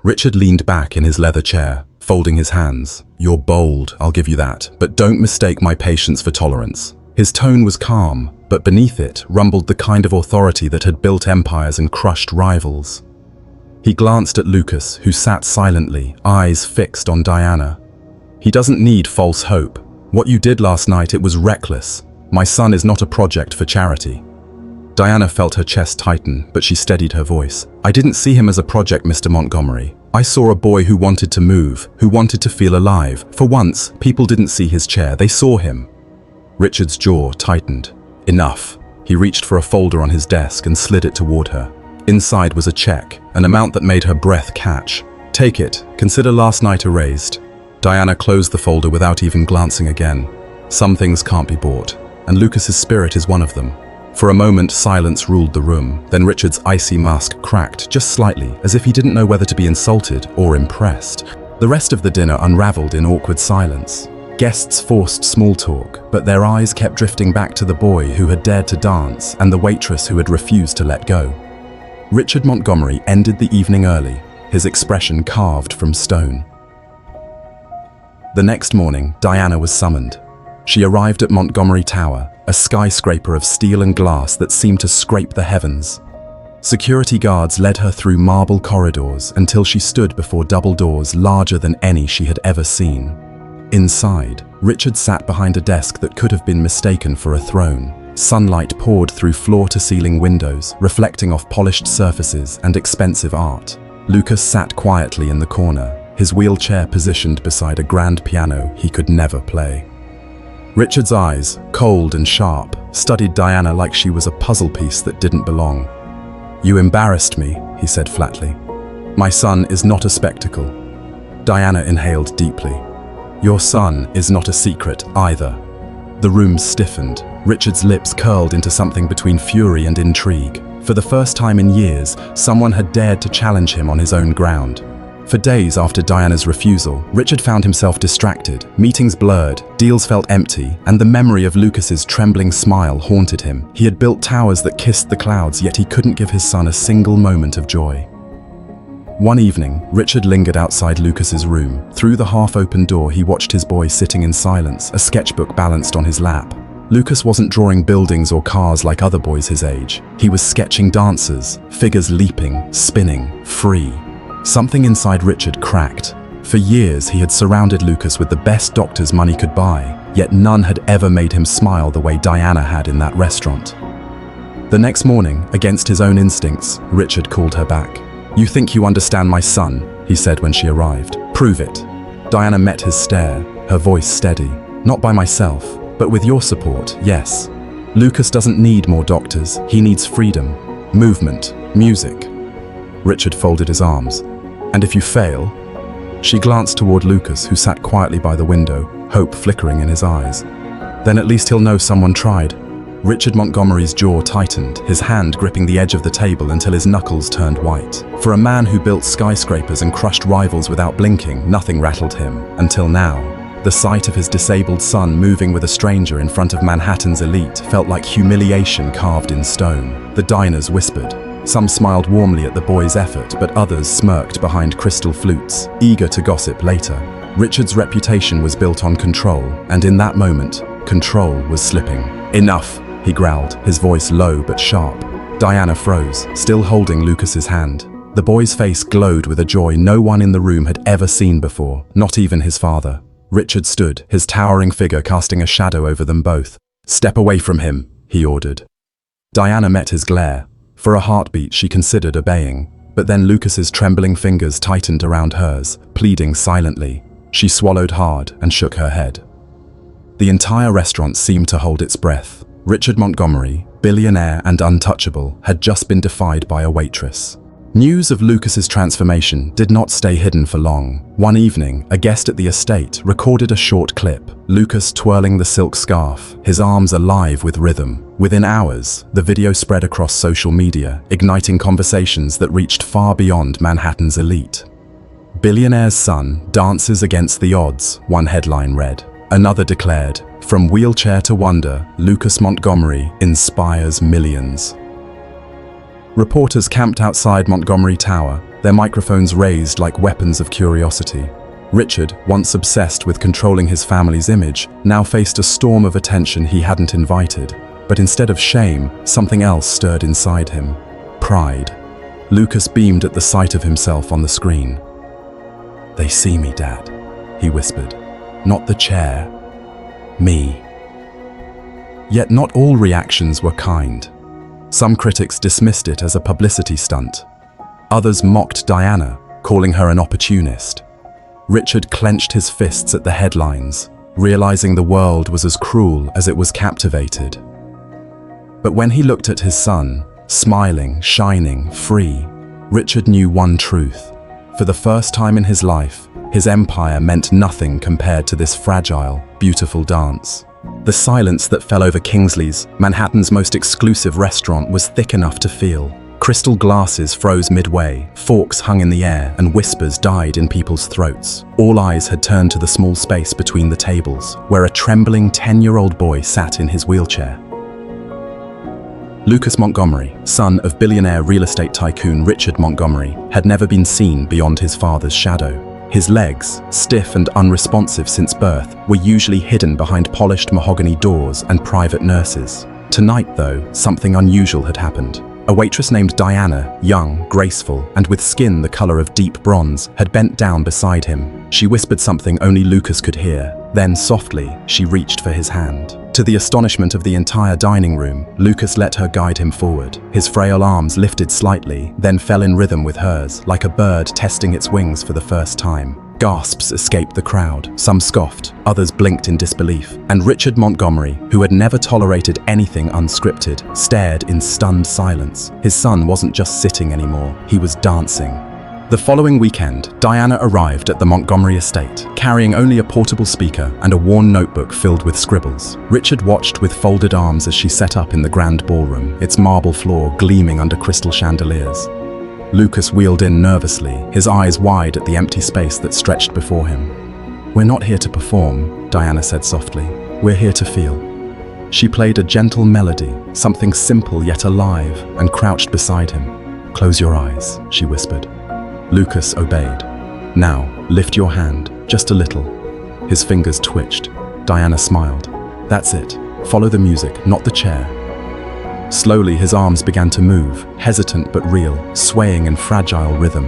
Richard leaned back in his leather chair, folding his hands. "You're bold, I'll give you that, but don't mistake my patience for tolerance." His tone was calm, but beneath it rumbled the kind of authority that had built empires and crushed rivals. He glanced at Lucas, who sat silently, eyes fixed on Diana. "He doesn't need false hope. What you did last night, it was reckless. My son is not a project for charity." Diana felt her chest tighten, but she steadied her voice. "I didn't see him as a project, Mr. Montgomery. I saw a boy who wanted to move, who wanted to feel alive. For once, people didn't see his chair, they saw him." Richard's jaw tightened. Enough. He reached for a folder on his desk and slid it toward her. Inside was a check, an amount that made her breath catch. "Take it. Consider last night erased." Diana closed the folder without even glancing again. Some things can't be bought, and Lucas's spirit is one of them. For a moment, silence ruled the room. Then Richard's icy mask cracked, just slightly, as if he didn't know whether to be insulted or impressed. The rest of the dinner unraveled in awkward silence. Guests forced small talk, but their eyes kept drifting back to the boy who had dared to dance and the waitress who had refused to let go. Richard Montgomery ended the evening early, his expression carved from stone. The next morning, Diana was summoned. She arrived at Montgomery Tower, a skyscraper of steel and glass that seemed to scrape the heavens. Security guards led her through marble corridors until she stood before double doors larger than any she had ever seen. Inside, Richard sat behind a desk that could have been mistaken for a throne. Sunlight poured through floor-to-ceiling windows, reflecting off polished surfaces and expensive art. Lucas sat quietly in the corner, his wheelchair positioned beside a grand piano he could never play. Richard's eyes, cold and sharp, studied Diana like she was a puzzle piece that didn't belong. "You embarrassed me," he said flatly. "My son is not a spectacle." Diana inhaled deeply. "Your son is not a secret either." The room stiffened. Richard's lips curled into something between fury and intrigue. For the first time in years, someone had dared to challenge him on his own ground. For days after Diana's refusal, Richard found himself distracted. Meetings blurred, deals felt empty, and the memory of Lucas's trembling smile haunted him. He had built towers that kissed the clouds, yet he couldn't give his son a single moment of joy. One evening, Richard lingered outside Lucas's room. Through the half-open door, he watched his boy sitting in silence, a sketchbook balanced on his lap. Lucas wasn't drawing buildings or cars like other boys his age. He was sketching dancers, figures leaping, spinning, free. Something inside Richard cracked. For years, he had surrounded Lucas with the best doctors money could buy, yet none had ever made him smile the way Diana had in that restaurant. The next morning, against his own instincts, Richard called her back. "You think you understand my son," he said when she arrived. "Prove it." Diana met his stare, her voice steady. "Not by myself, but with your support, yes. Lucas doesn't need more doctors, he needs freedom, movement, music." Richard folded his arms. "And if you fail?" She glanced toward Lucas, who sat quietly by the window, hope flickering in his eyes. "Then at least he'll know someone tried." Richard Montgomery's jaw tightened, his hand gripping the edge of the table until his knuckles turned white. For a man who built skyscrapers and crushed rivals without blinking, nothing rattled him, until now. The sight of his disabled son moving with a stranger in front of Manhattan's elite felt like humiliation carved in stone. The diners whispered. Some smiled warmly at the boy's effort, but others smirked behind crystal flutes, eager to gossip later. Richard's reputation was built on control, and in that moment, control was slipping. "Enough," he growled, his voice low but sharp. Diana froze, still holding Lucas's hand. The boy's face glowed with a joy no one in the room had ever seen before, not even his father. Richard stood, his towering figure casting a shadow over them both. "Step away from him," he ordered. Diana met his glare. For a heartbeat, she considered obeying, but then Lucas's trembling fingers tightened around hers, pleading silently. She swallowed hard and shook her head. The entire restaurant seemed to hold its breath. Richard Montgomery, billionaire and untouchable, had just been defied by a waitress. News of Lucas's transformation did not stay hidden for long. One evening, a guest at the estate recorded a short clip, Lucas twirling the silk scarf, his arms alive with rhythm. Within hours, the video spread across social media, igniting conversations that reached far beyond Manhattan's elite. "Billionaire's son dances against the odds," one headline read. Another declared, "From wheelchair to wonder, Lucas Montgomery inspires millions." Reporters camped outside Montgomery Tower, their microphones raised like weapons of curiosity. Richard, once obsessed with controlling his family's image, now faced a storm of attention he hadn't invited. But instead of shame, something else stirred inside him. Pride. Lucas beamed at the sight of himself on the screen. "They see me, Dad," he whispered. "Not the chair. Me." Yet not all reactions were kind. Some critics dismissed it as a publicity stunt. Others mocked Diana, calling her an opportunist. Richard clenched his fists at the headlines, realizing the world was as cruel as it was captivated. But when he looked at his son, smiling, shining, free, Richard knew one truth. For the first time in his life, his empire meant nothing compared to this fragile, beautiful dance. The silence that fell over Kingsley's, Manhattan's most exclusive restaurant, was thick enough to feel. Crystal glasses froze midway, forks hung in the air, and whispers died in people's throats. All eyes had turned to the small space between the tables, where a trembling 10-year-old boy sat in his wheelchair. Lucas Montgomery, son of billionaire real estate tycoon Richard Montgomery, had never been seen beyond his father's shadow. His legs, stiff and unresponsive since birth, were usually hidden behind polished mahogany doors and private nurses. Tonight, though, something unusual had happened. A waitress named Diana, young, graceful, and with skin the color of deep bronze, had bent down beside him. She whispered something only Lucas could hear. Then, softly, she reached for his hand. To the astonishment of the entire dining room, Lucas let her guide him forward. His frail arms lifted slightly, then fell in rhythm with hers, like a bird testing its wings for the first time. Gasps escaped the crowd. Some scoffed, others blinked in disbelief. And Richard Montgomery, who had never tolerated anything unscripted, stared in stunned silence. His son wasn't just sitting anymore, he was dancing. The following weekend, Diana arrived at the Montgomery estate, carrying only a portable speaker and a worn notebook filled with scribbles. Richard watched with folded arms as she set up in the grand ballroom, its marble floor gleaming under crystal chandeliers. Lucas wheeled in nervously, his eyes wide at the empty space that stretched before him. "We're not here to perform," Diana said softly. "We're here to feel." She played a gentle melody, something simple yet alive, and crouched beside him. "Close your eyes," she whispered. Lucas obeyed. "Now, lift your hand, just a little." His fingers twitched. Diana smiled. "That's it. Follow the music, not the chair." Slowly, his arms began to move, hesitant but real, swaying in fragile rhythm.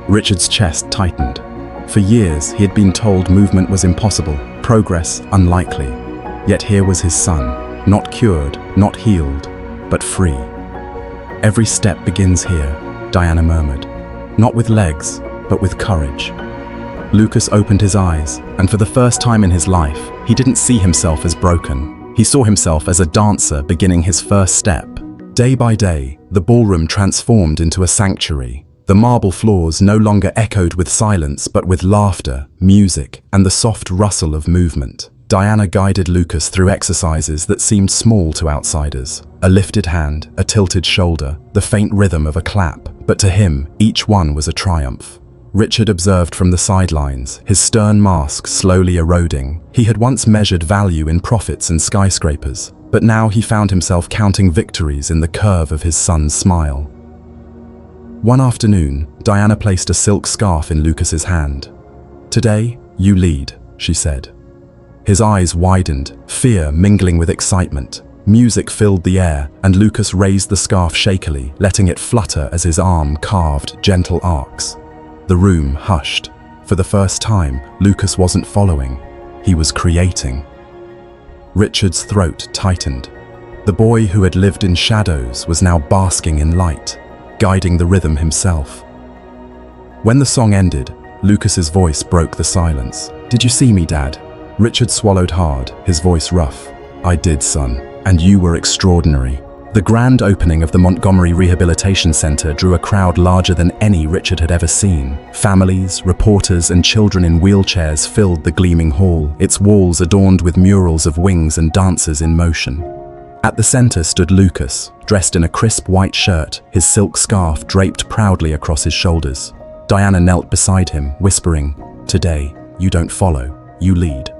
Richard's chest tightened. For years, he had been told movement was impossible, progress unlikely. Yet here was his son, not cured, not healed, but free. "Every step begins here," Diana murmured. "Not with legs, but with courage." Lucas opened his eyes, and for the first time in his life, he didn't see himself as broken. He saw himself as a dancer beginning his first step. Day by day, the ballroom transformed into a sanctuary. The marble floors no longer echoed with silence, but with laughter, music, and the soft rustle of movement. Diana guided Lucas through exercises that seemed small to outsiders. A lifted hand, a tilted shoulder, the faint rhythm of a clap. But to him, each one was a triumph. Richard observed from the sidelines, his stern mask slowly eroding. He had once measured value in profits and skyscrapers, but now he found himself counting victories in the curve of his son's smile. One afternoon, Diana placed a silk scarf in Lucas's hand. "Today, you lead," she said. His eyes widened, fear mingling with excitement. Music filled the air, and Lucas raised the scarf shakily, letting it flutter as his arm carved gentle arcs. The room hushed. For the first time, Lucas wasn't following. He was creating. Richard's throat tightened. The boy who had lived in shadows was now basking in light, guiding the rhythm himself. When the song ended, Lucas's voice broke the silence. "Did you see me, Dad?" Richard swallowed hard, his voice rough. "I did, son, and you were extraordinary." The grand opening of the Montgomery Rehabilitation Center drew a crowd larger than any Richard had ever seen. Families, reporters, and children in wheelchairs filled the gleaming hall, its walls adorned with murals of wings and dancers in motion. At the center stood Lucas, dressed in a crisp white shirt, his silk scarf draped proudly across his shoulders. Diana knelt beside him, whispering, "Today, you don't follow, you lead."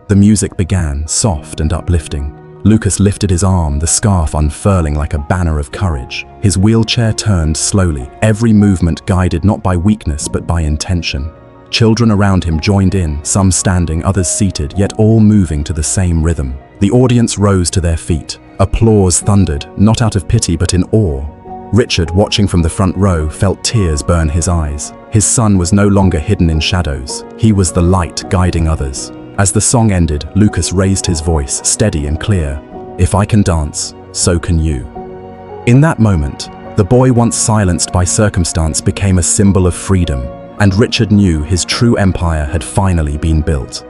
The music began, soft and uplifting. Lucas lifted his arm, the scarf unfurling like a banner of courage. His wheelchair turned slowly, every movement guided not by weakness but by intention. Children around him joined in, some standing, others seated, yet all moving to the same rhythm. The audience rose to their feet. Applause thundered, not out of pity but in awe. Richard, watching from the front row, felt tears burn his eyes. His son was no longer hidden in shadows. He was the light guiding others. As the song ended, Lucas raised his voice, steady and clear. "If I can dance, so can you." In that moment, the boy once silenced by circumstance became a symbol of freedom, and Richard knew his true empire had finally been built.